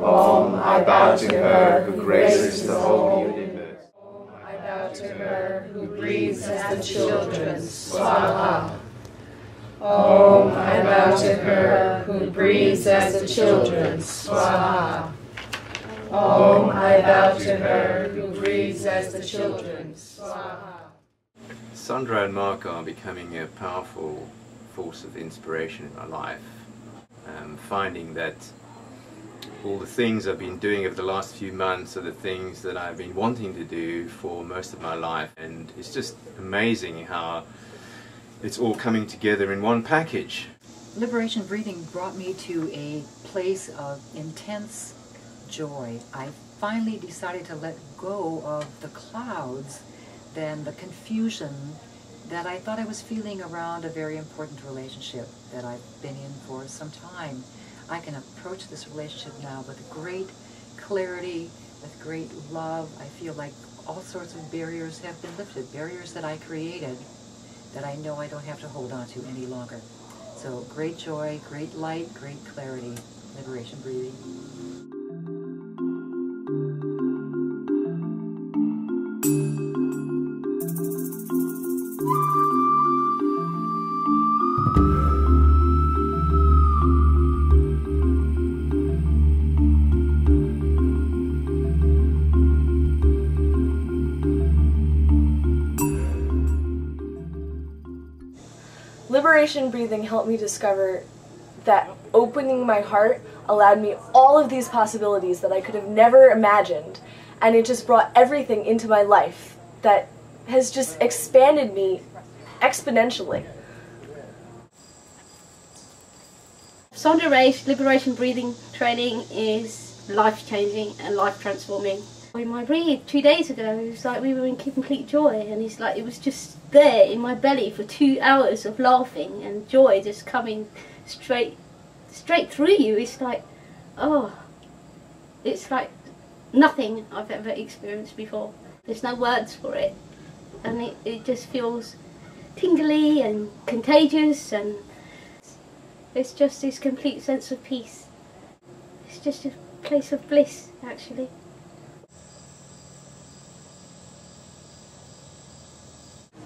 Om, I bow to her who graces the whole universe. Om, I bow to her who breathes as the children. Swaha. Om, I bow to her who breathes as the children. Swaha. Om, I bow to her who breathes as the children. Swaha. Sondra and Mark are becoming a powerful force of inspiration in my life. Finding that all the things I've been doing over the last few months are the things that I've been wanting to do for most of my life, and it's just amazing how it's all coming together in one package. Liberation breathing brought me to a place of intense joy. I finally decided to let go of the clouds, then the confusion that I thought I was feeling around a very important relationship that I've been in for some time. I can approach this relationship now with great clarity, with great love. I feel like all sorts of barriers have been lifted, barriers that I created that I know I don't have to hold on to any longer. So great joy, great light, great clarity, liberation breathing. Liberation breathing helped me discover that opening my heart allowed me all of these possibilities that I could have never imagined, and it just brought everything into my life that has just expanded me exponentially. Sondra Ray's liberation breathing training is life-changing and life-transforming. When I breathed 2 days ago, it was like we were in complete joy, and it's like it was just there in my belly for 2 hours of laughing and joy just coming straight through you. It's like, oh, it's like nothing I've ever experienced before. There's no words for it, and it just feels tingly and contagious, and it's just this complete sense of peace. It's just a place of bliss, actually.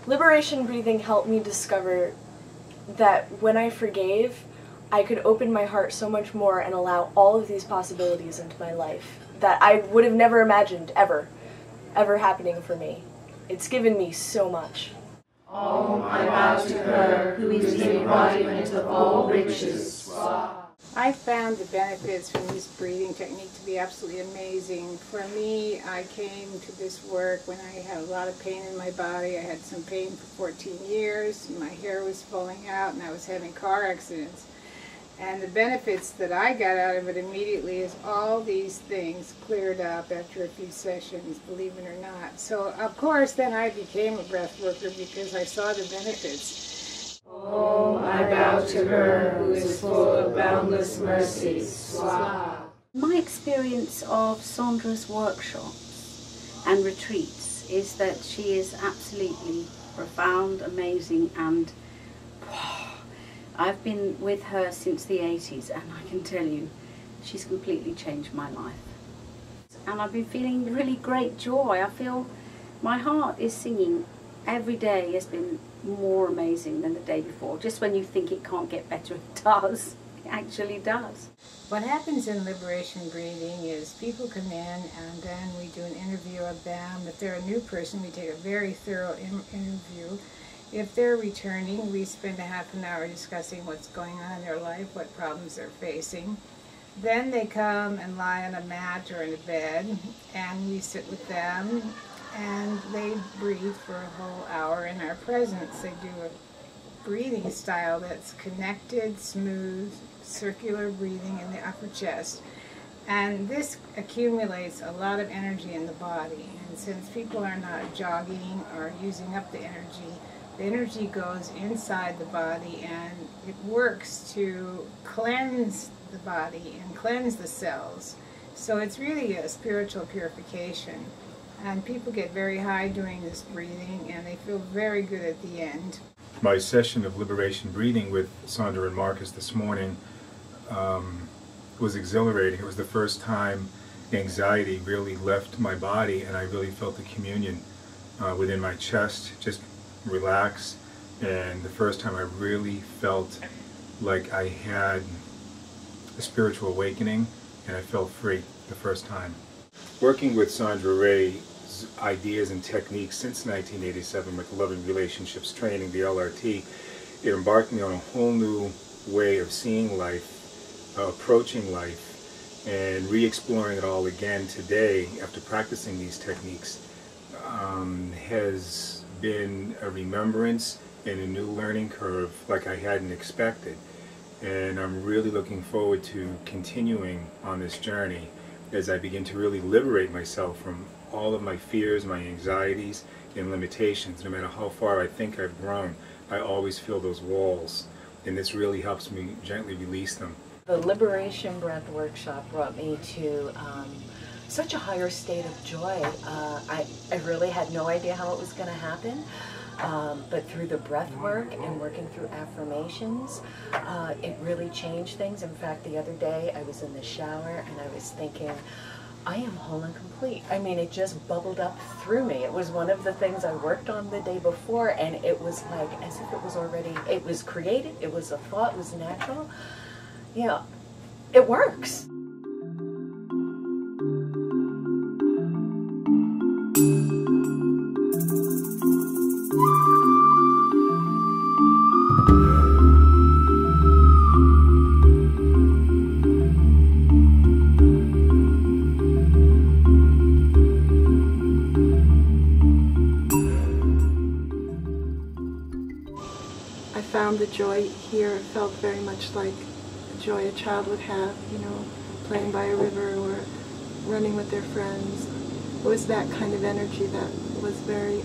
Liberation breathing helped me discover that when I forgave, I could open my heart so much more and allow all of these possibilities into my life that I would have never imagined ever happening for me. It's given me so much. Om, I bow to her who is the embodiment of all riches. I found the benefits from this breathing technique to be absolutely amazing. For me, I came to this work when I had a lot of pain in my body. I had some pain for 14 years. My hair was falling out and I was having car accidents. And the benefits that I got out of it immediately is all these things cleared up after a few sessions, believe it or not. So, of course, then I became a breath worker because I saw the benefits. Om, I bow to her who is full of boundless mercy. Swaha. My experience of Sondra's workshops and retreats is that she is absolutely profound, amazing, and I've been with her since the 80s, and I can tell you, she's completely changed my life. And I've been feeling really great joy. I feel my heart is singing. Every day has been more amazing than the day before. Just when you think it can't get better, it does. It actually does. What happens in liberation breathing is people come in and then we do an interview of them. If they're a new person, we take a very thorough interview. If they're returning, we spend a half an hour discussing what's going on in their life, what problems they're facing. Then they come and lie on a mat or in a bed, and we sit with them, and they breathe for a whole hour in our presence. They do a breathing style that's connected, smooth, circular breathing in the upper chest. And this accumulates a lot of energy in the body. And since people are not jogging or using up the energy goes inside the body, and it works to cleanse the body and cleanse the cells. So it's really a spiritual purification. And people get very high doing this breathing, and they feel very good at the end. My session of liberation breathing with Sondra and Marcus this morning was exhilarating. It was the first time anxiety really left my body, and I really felt the communion within my chest just relax. And the first time I really felt like I had a spiritual awakening, and I felt free the first time. Working with Sondra Ray's ideas and techniques since 1987 with the Loving Relationships Training, the LRT, it embarked me on a whole new way of seeing life, approaching life, and re-exploring it all again today after practicing these techniques has been a remembrance and a new learning curve like I hadn't expected. And I'm really looking forward to continuing on this journey as I begin to really liberate myself from all of my fears, my anxieties, and limitations. No matter how far I think I've grown, I always feel those walls, and this really helps me gently release them. The Liberation Breath workshop brought me to such a higher state of joy. I really had no idea how it was going to happen. But through the breath work and working through affirmations, it really changed things. In fact, the other day I was in the shower and I was thinking, I am whole and complete. I mean, it just bubbled up through me. It was one of the things I worked on the day before, and it was like as if it was already, it was created, it was a thought, it was natural. Yeah, it works. I found the joy here. It felt very much like the joy a child would have, you know, playing by a river or running with their friends. It was that kind of energy that was very,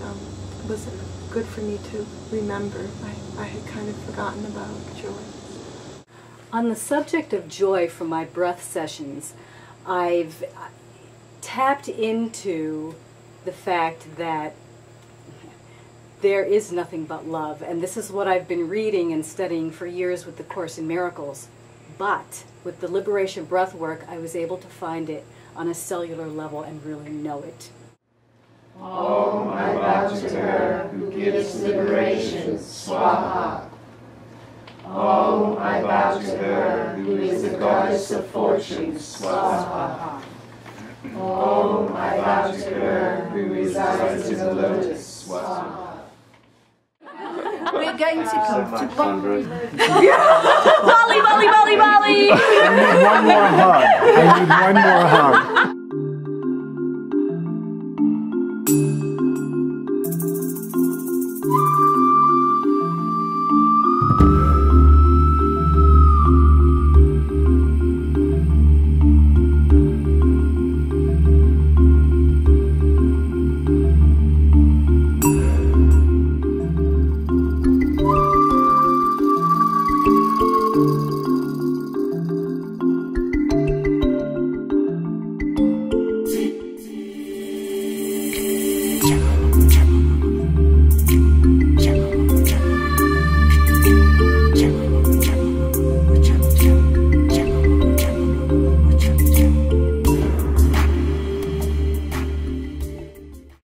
was good for me to remember. I had kind of forgotten about joy. On the subject of joy from my breath sessions, I've tapped into the fact that there is nothing but love, and this is what I've been reading and studying for years with the Course in Miracles. But with the Liberation Breath work, I was able to find it on a cellular level and really know it. Om, I bow to her who gives liberation, Swaha. Om, I bow to her who is the goddess of fortune, Swaha. Om, I bow to her who resides in the lotus, Swaha. We're going to come to Sondra. Volley, volley, volley, volley! I need one more hug. I need one more hug.